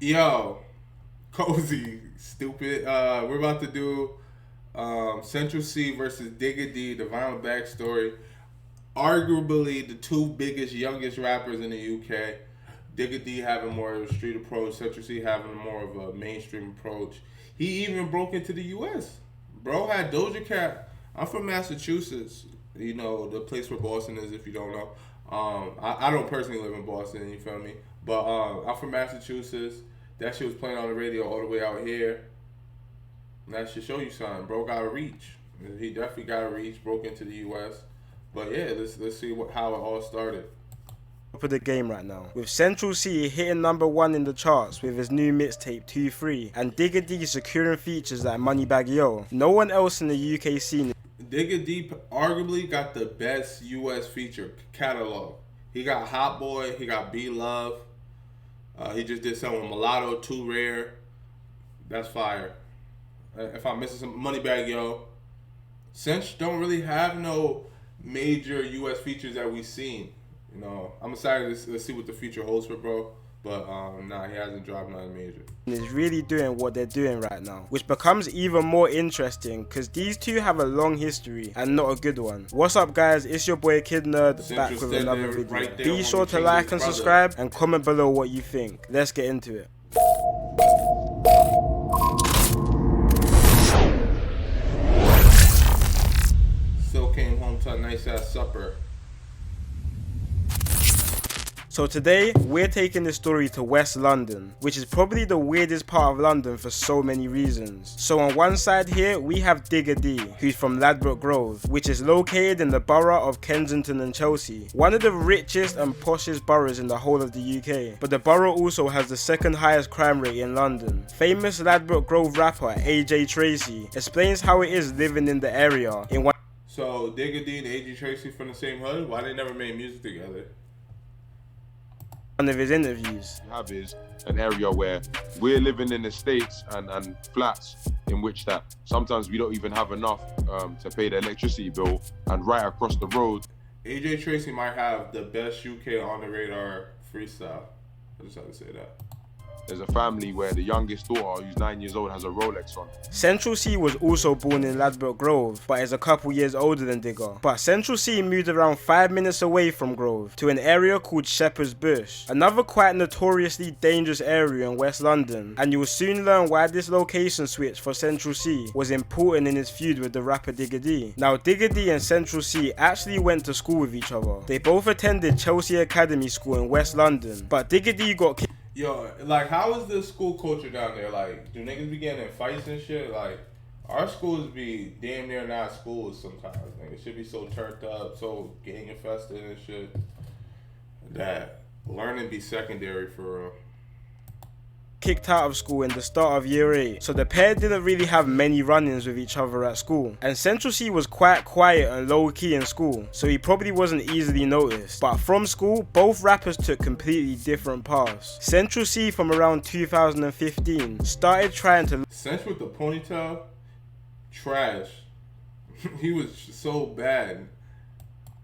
Yo, cozy, stupid. We're about to do Central C versus Digga D, the violent backstory. Arguably the two biggest, youngest rappers in the UK. Digga D having more of a street approach, Central C having more of a mainstream approach. He even broke into the US. Bro had Doja Cat. I'm from Massachusetts, you know, the place where Boston is, if you don't know. I don't personally live in Boston, you feel me? But I'm from Massachusetts. That shit was playing on the radio all the way out here. And that should show you something. Bro got a reach. He definitely got a reach. Broke into the U.S. But yeah, let's see how it all started. Top of the game right now, with Central C hitting #1 in the charts with his new mixtape 2-3, and Digga D securing features like Moneybagg Yo. No one else in the UK scene. Digga D arguably got the best U.S. feature catalog. He got Hot Boy. He got B Love. He just did something with Mulatto, Too Rare. That's fire. If I'm missing some, Moneybagg Yo. Cinch don't really have no major U.S. features that we've seen. You know, I'm excited to see what the future holds for bro. But nah, he hasn't dropped nothing major. Is really doing what they're doing right now, which becomes even more interesting because these two have a long history and not a good one. What's up, guys? It's your boy Kid Nerd back with another video. Right there, be sure to like and subscribe and comment below what you think. Let's get into it. Still came home to a nice ass supper. So today, we're taking this story to West London, which is probably the weirdest part of London for so many reasons. So on one side here, we have Digga D, who's from Ladbroke Grove, which is located in the borough of Kensington and Chelsea, one of the richest and poshest boroughs in the whole of the UK. But the borough also has the second highest crime rate in London. Famous Ladbroke Grove rapper AJ Tracey explains how it is living in the area in one. So Digga D and AJ Tracey from the same hood? Why they never made music together? Of his interviews. Have is an area where we're living in estates and flats in which that sometimes we don't even have enough to pay the electricity bill, and right across the road. AJ Tracey might have the best UK on the radar freestyle. I just had to say that. There's a family where the youngest daughter, who's 9 years old, has a Rolex on. Central C was also born in Ladbroke Grove, but is a couple years older than Digga. But Central C moved around 5 minutes away from Grove to an area called Shepherd's Bush, another quite notoriously dangerous area in West London, and you will soon learn why this location switch for Central C was important in his feud with the rapper Digga D. Now Digga D and Central C actually went to school with each other. They both attended Chelsea Academy School in West London, but Digga D got kicked. Yo, like, how is the school culture down there? Like, do niggas be getting in fights and shit? Like, our schools be damn near not schools sometimes. Like, it should be so turned up, so gang infested and shit, that learning be secondary for real. Kicked out of school in the start of year 8, so the pair didn't really have many run-ins with each other at school, and Central C was quite quiet and low-key in school, so he probably wasn't easily noticed. But from school, both rappers took completely different paths. Central C from around 2015 started trying to Central with the ponytail, trash. He was so bad.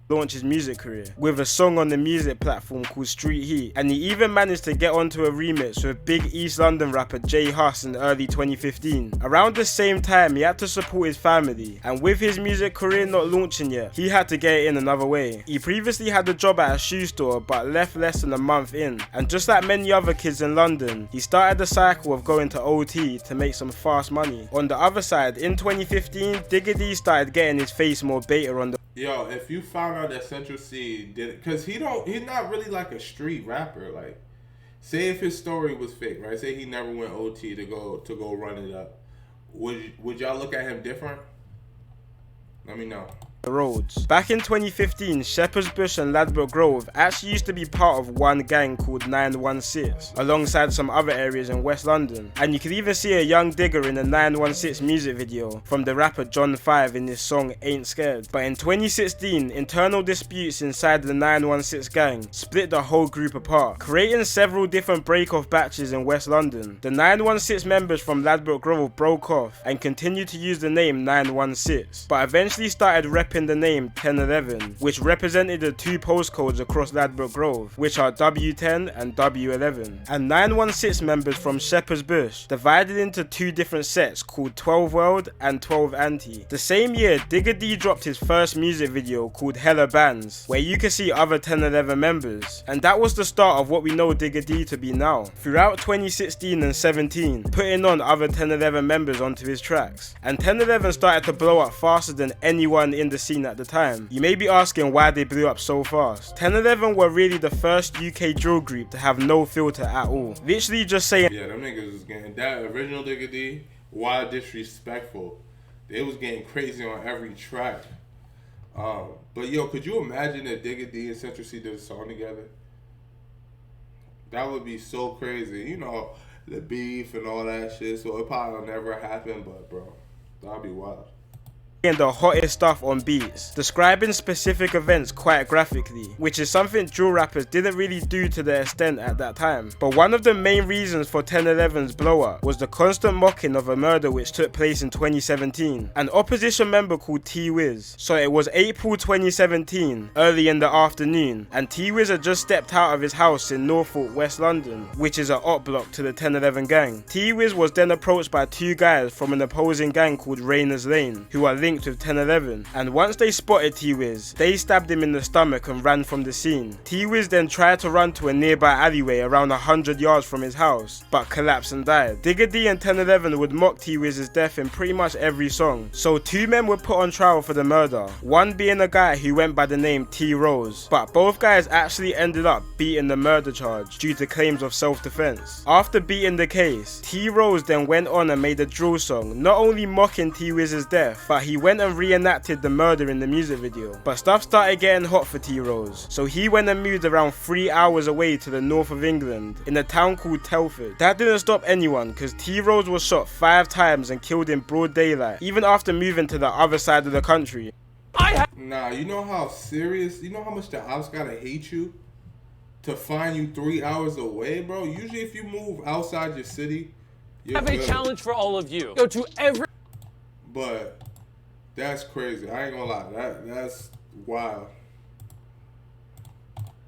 launch his music career with a song on the music platform called Street Heat, and he even managed to get onto a remix with big East London rapper J Hus in early 2015. Around the same time, he had to support his family, and with his music career not launching yet, he had to get it in another way. He previously had a job at a shoe store but left less than a month in, and just like many other kids in London, he started the cycle of going to OT to make some fast money. On the other side, in 2015, Digga D started getting his face more beta on the. Yo, if you found out that Central C did it, cause he's not really like a street rapper. Like, say if his story was fake, right? Say he never went OT to go run it up. Would y'all look at him different? Let me know. Roads. Back in 2015, Shepherd's Bush and Ladbroke Grove actually used to be part of one gang called 916, alongside some other areas in West London. And you can even see a young Digga in the 916 music video from the rapper John 5 in this song Ain't Scared. But in 2016, internal disputes inside the 916 gang split the whole group apart, creating several different break-off batches in West London. The 916 members from Ladbroke Grove broke off and continued to use the name 916, but eventually started repping swapping the name 1011, which represented the two postcodes across Ladbroke Grove, which are W10 and W11, and 916 members from Shepherd's Bush, divided into two different sets called 12 World and 12 Anti. The same year, Digga D dropped his first music video called Hella Bands, where you can see other 1011 members, and that was the start of what we know Digga D to be now. Throughout 2016 and 17, putting on other 1011 members onto his tracks, and 1011 started to blow up faster than anyone in the scene at the time. You may be asking why they blew up so fast. 1011 were really the first UK drill group to have no filter at all. Literally just saying, yeah, them niggas was getting that original Digga D, wild disrespectful. They was getting crazy on every track. But yo, could you imagine that Digga D and Central C did a song together? That would be so crazy. You know, the beef and all that shit, so it probably will never happen, but bro, that'd be wild. the hottest stuff on beats, describing specific events quite graphically, which is something drill rappers didn't really do to the extent at that time. But one of the main reasons for 1011's blow up was the constant mocking of a murder which took place in 2017, an opposition member called T-Wiz. So it was April 2017, early in the afternoon, and T-Wiz had just stepped out of his house in Norfolk, West London, which is an op block to the 1011 gang. T-Wiz was then approached by two guys from an opposing gang called Rayners Lane, who are linked with 1011, and once they spotted T-Wiz, they stabbed him in the stomach and ran from the scene. T-Wiz then tried to run to a nearby alleyway around 100 yards from his house, but collapsed and died. Digga D and 1011 would mock T-Wiz's death in pretty much every song, so two men were put on trial for the murder, one being a guy who went by the name T-Rose, but both guys actually ended up beating the murder charge due to claims of self-defense. After beating the case, T-Rose then went on and made a drill song, not only mocking T-Wiz's death, but he went and reenacted the murder in the music video. But stuff started getting hot for T-Rose, so he went and moved around 3 hours away to the north of England, in a town called Telford. That didn't stop anyone, cause T-Rose was shot 5 times and killed in broad daylight, even after moving to the other side of the country. Nah, you know how serious, you know how much the ops gotta hate you to find you 3 hours away, bro? Usually if you move outside your city, you're I have a challenge for all of you. Go to every... But that's crazy. I ain't gonna lie. That's wild.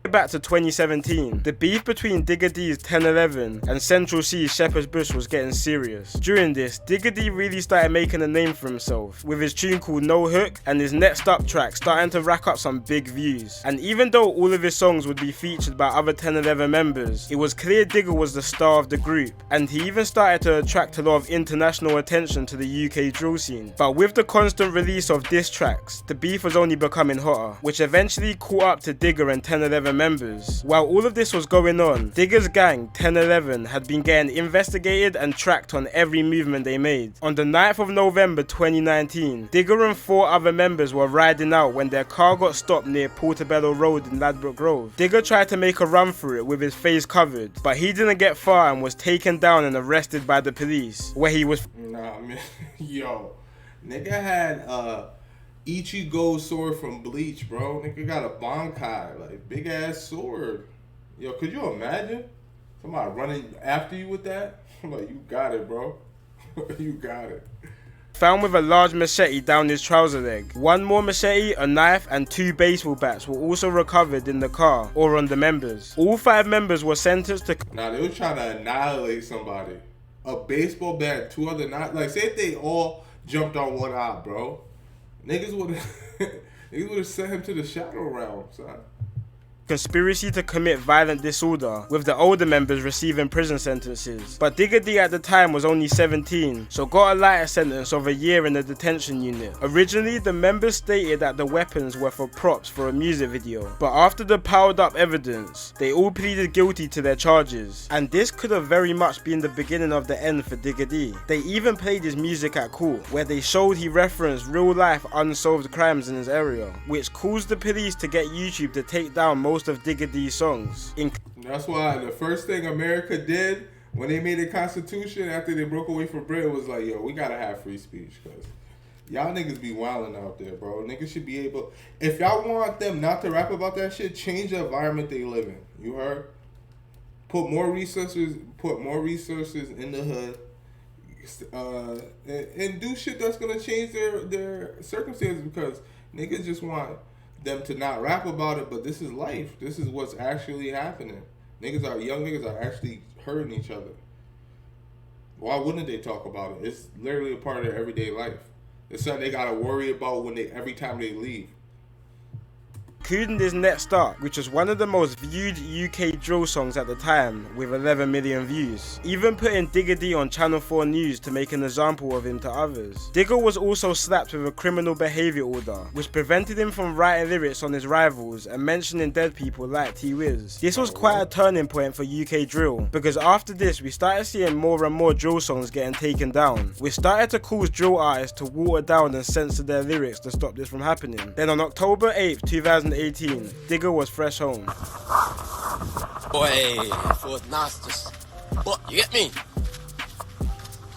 Back to 2017, the beef between Digga D's 1011 and Central C's Shepherd's Bush was getting serious. During this, Digga D really started making a name for himself, with his tune called No Hook and his Next Up track starting to rack up some big views. And even though all of his songs would be featured by other 1011 members, it was clear Digga was the star of the group, and he even started to attract a lot of international attention to the UK drill scene. But with the constant release of diss tracks, the beef was only becoming hotter, which eventually caught up to Digga and 1011 members. While all of this was going on, Digga's gang, 1011, had been getting investigated and tracked on every movement they made. On the 9th of November 2019, Digga and 4 other members were riding out when their car got stopped near Portobello Road in Ladbroke Grove. Digga tried to make a run through it with his face covered, but he didn't get far and was taken down and arrested by the police, where he was... Nah, man. Yo. Nigga had Ichigo sword from Bleach, bro. Nigga got a Bankai, like big ass sword. Yo, could you imagine somebody running after you with that? I'm like, you got it, bro. You got it. Found with a large machete down his trouser leg. One more machete, a knife, and 2 baseball bats were also recovered in the car or on the members. All 5 members were sentenced to... Nah, they were trying to annihilate somebody. A baseball bat, 2 other knives. Like, say if they all jumped on one eye, bro. Niggas would have sent him to the shadow realm, son. Conspiracy to commit violent disorder, with the older members receiving prison sentences. But Digga D at the time was only 17, so got a lighter sentence of a year in the detention unit. Originally, the members stated that the weapons were for props for a music video, but after the piled up evidence, they all pleaded guilty to their charges. And this could have very much been the beginning of the end for Digga D. They even played his music at court, where they showed he referenced real life unsolved crimes in his area, which caused the police to get YouTube to take down most of Digga D's songs. That's why the first thing America did when they made a constitution after they broke away from Britain was like, yo, we gotta have free speech, because y'all niggas be wilding out there, bro. Niggas should be able, if y'all want them not to rap about that shit, change the environment they live in. You heard? Put more resources in the hood, and do shit that's gonna change their circumstances, because Niggas just want them to not rap about it, but this is life. This is what's actually happening. Young niggas are actually hurting each other. Why wouldn't they talk about it? It's literally a part of their everyday life. It's something they gotta worry about every time they leave. Including this Next Start, which was one of the most viewed UK drill songs at the time with 11 million views, even putting Digga D on Channel 4 News to make an example of him to others. Digga was also slapped with a criminal behaviour order, which prevented him from writing lyrics on his rivals and mentioning dead people like T-Wiz. This was quite a turning point for UK drill, because after this we started seeing more and more drill songs getting taken down, which started to cause drill artists to water down and censor their lyrics to stop this from happening. Then on October 8th, 2018, Digga was fresh home. Boy, for nasty. What, you get me?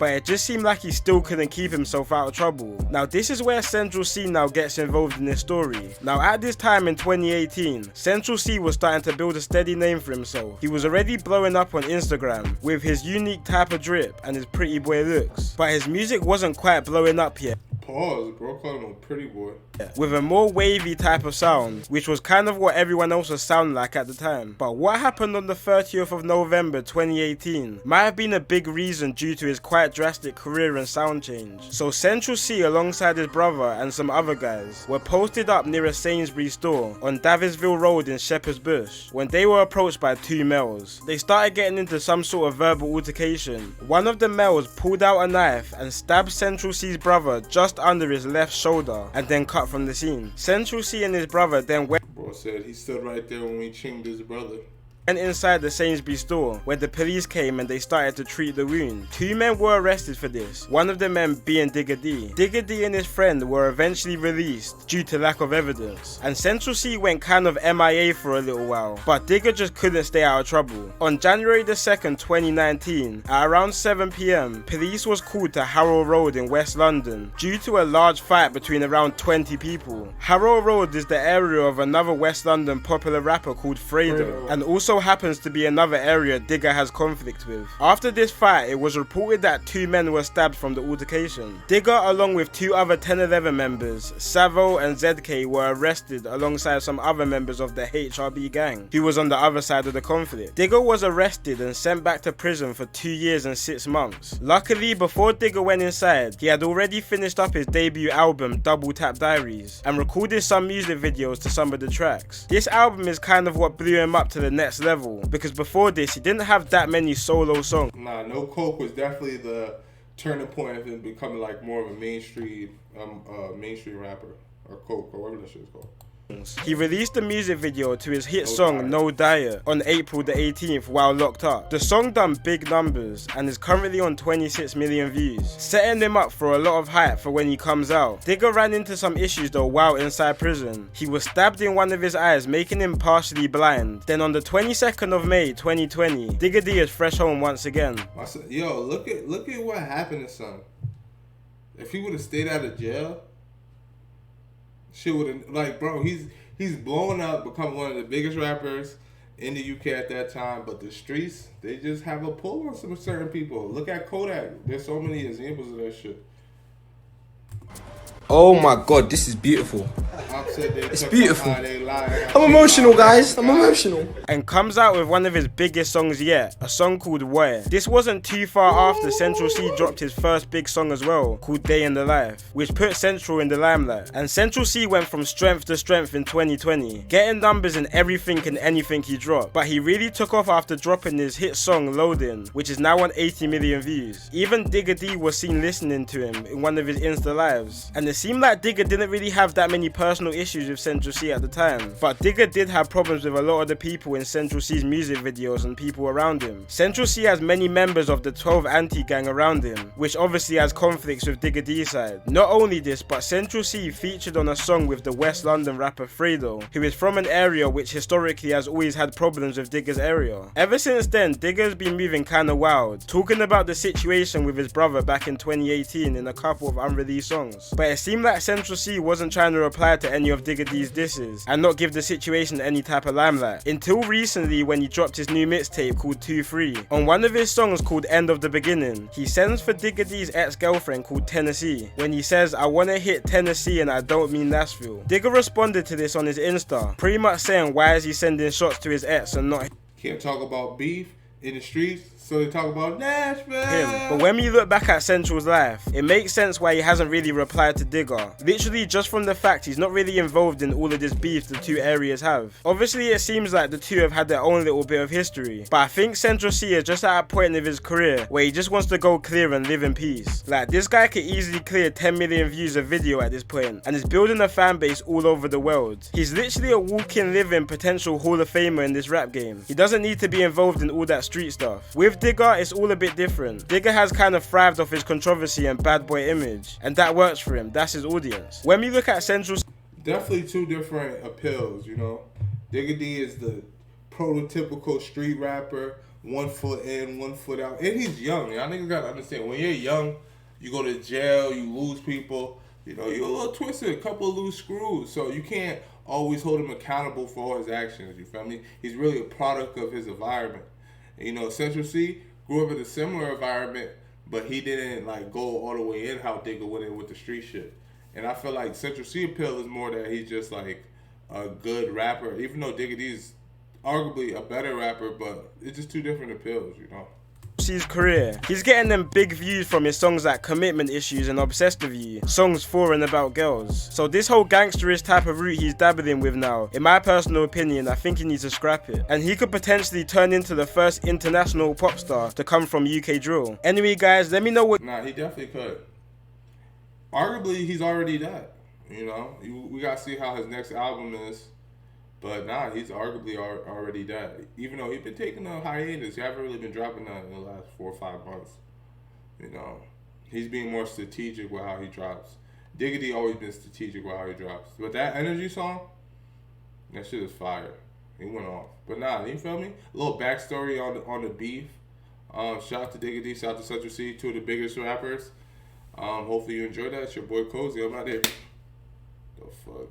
But it just seemed like he still couldn't keep himself out of trouble. Now this is where Central C now gets involved in this story. Now at this time in 2018, Central C was starting to build a steady name for himself. He was already blowing up on Instagram with his unique type of drip and his pretty boy looks, but his music wasn't quite blowing up yet. Pause, bro. Call him a pretty boy. With a more wavy type of sound, which was kind of what everyone else was sounding like at the time. But what happened on the 30th of November 2018 might have been a big reason due to his quite drastic career and sound change. So Central C alongside his brother and some other guys were posted up near a Sainsbury's store on Davisville Road in Shepherd's Bush when they were approached by two males. They started getting into some sort of verbal altercation. One of the males pulled out a knife and stabbed Central C's brother just under his left shoulder and then cut from the scene. Central C and his brother then went said he stood right there when we chinged his brother. And inside the Sainsbury's store, where the police came and they started to treat the wound. Two men were arrested for this, one of the men being Digga D. Digga D and his friend were eventually released due to lack of evidence, and Central C went kind of MIA for a little while, but Digga just couldn't stay out of trouble. On January the 2nd, 2019, at around 7 PM, police was called to Harrow Road in West London due to a large fight between around 20 people. Harrow Road is the area of another West London popular rapper called Fredo, and also happens to be another area Digga has conflict with. After this fight, it was reported that two men were stabbed from the altercation. Digga, along with two other 1011 members, Savo and ZK, were arrested alongside some other members of the HRB gang, who was on the other side of the conflict. Digga was arrested and sent back to prison for 2 years and 6 months. Luckily, before Digga went inside, he had already finished up his debut album, Double Tap Diaries, and recorded some music videos to some of the tracks. This album is kind of what blew him up to the next level, because before this he didn't have that many solo songs. Nah, No Coke was definitely the turning point of him becoming like more of a mainstream rapper, or Coke, or whatever that shit is called. He released a music video to his hit song No Diet on April the 18th while locked up. The song done big numbers and is currently on 26 million views, setting him up for a lot of hype for when he comes out. Digga ran into some issues though while inside prison. He was stabbed in one of his eyes, making him partially blind. Then on the 22nd of May 2020, Digga D is fresh home once again. Yo, look at what happened to son. If he would have stayed out of jail, shit would have, like, bro, he's blowing up, become one of the biggest rappers in the UK at that time, but the streets, they just have a pull on some certain people. Look at Kodak. There's so many examples of that shit. Oh my god, this is beautiful. It's beautiful. I'm emotional, guys. I'm emotional. And comes out with one of his biggest songs yet, a song called Where. This wasn't too far after Central C dropped his first big song as well, called Day in the Life, which put Central in the limelight. And Central C went from strength to strength in 2020, getting numbers in everything and anything he dropped. But he really took off after dropping his hit song Loading, which is now on 80 million views. Even Digga D was seen listening to him in one of his Insta lives. And it seemed like Digga didn't really have that many personal issues with Central C at the time, but Digga did have problems with a lot of the people in Central C's music videos and people around him. Central C has many members of the 12 anti-gang around him, which obviously has conflicts with Digga D's side. Not only this, but Central C featured on a song with the West London rapper Fredo, who is from an area which historically has always had problems with Digga's area. Ever since then, Digga's been moving kinda wild, talking about the situation with his brother back in 2018 in a couple of unreleased songs. But it seemed like Central C wasn't trying to reply to any of Digga D's disses and not give the situation any type of limelight. Until recently when he dropped his new mixtape called 2-3. On one of his songs called End of the Beginning, he sends for Digga D's ex-girlfriend called Tennessee when he says, "I wanna hit Tennessee and I don't mean Nashville." Digga responded to this on his Insta, pretty much saying why is he sending shots to his ex and not Can't talk about beef in the streets, so they talk about Nashville. him. But when we look back at Central's life, it makes sense why he hasn't really replied to Digga. Literally just from the fact he's not really involved in all of this beef the two areas have. Obviously it seems like the two have had their own little bit of history, but I think Central C is just at a point of his career where he just wants to go clear and live in peace. Like, this guy could easily clear 10 million views a video at this point and is building a fan base all over the world. He's literally a walking, living potential Hall of Famer in this rap game. He doesn't need to be involved in all that street stuff. With Digga, it's all a bit different. Digga has kind of thrived off his controversy and bad boy image, and that works for him. That's his audience. When we look at Central, Definitely two different appeals, you know. Digga D is the prototypical street rapper, 1 foot in, 1 foot out, and he's young. Y'all niggas gotta understand, when you're young, you go to jail, you lose people, you know, you're a little twisted, a couple of loose screws, so you can't always hold him accountable for all his actions, you feel me? He's really a product of his environment. And, you know, Central C grew up in a similar environment, but he didn't like go all the way in how Digga went in with the street shit. And I feel like Central C appeal is more that he's just like a good rapper, even though Digga D is arguably a better rapper, but it's just two different appeals, you know. C's career, he's getting them big views from his songs like Commitment Issues and Obsessed With You, songs for and about girls. So this whole gangsterish type of route he's dabbling with now, in my personal opinion, I think he needs to scrap it. And he could potentially turn into the first international pop star to come from UK drill. Anyway guys, let me know what... Nah, he definitely could. Arguably, he's already that, you know. We gotta see how his next album is. But nah, he's arguably already that. Even though he's been taking a hiatus, he haven't really been dropping that in the last 4 or 5 months. You know, he's being more strategic with how he drops. Digga D always been strategic with how he drops. But that Energy song, that shit is fire. He went off. But nah, you feel me? A little backstory on the beef. Shout out to Digga D, shout out to Central C, two of the biggest rappers. Hopefully you enjoyed that. It's your boy Cozy. I'm out there. The fuck.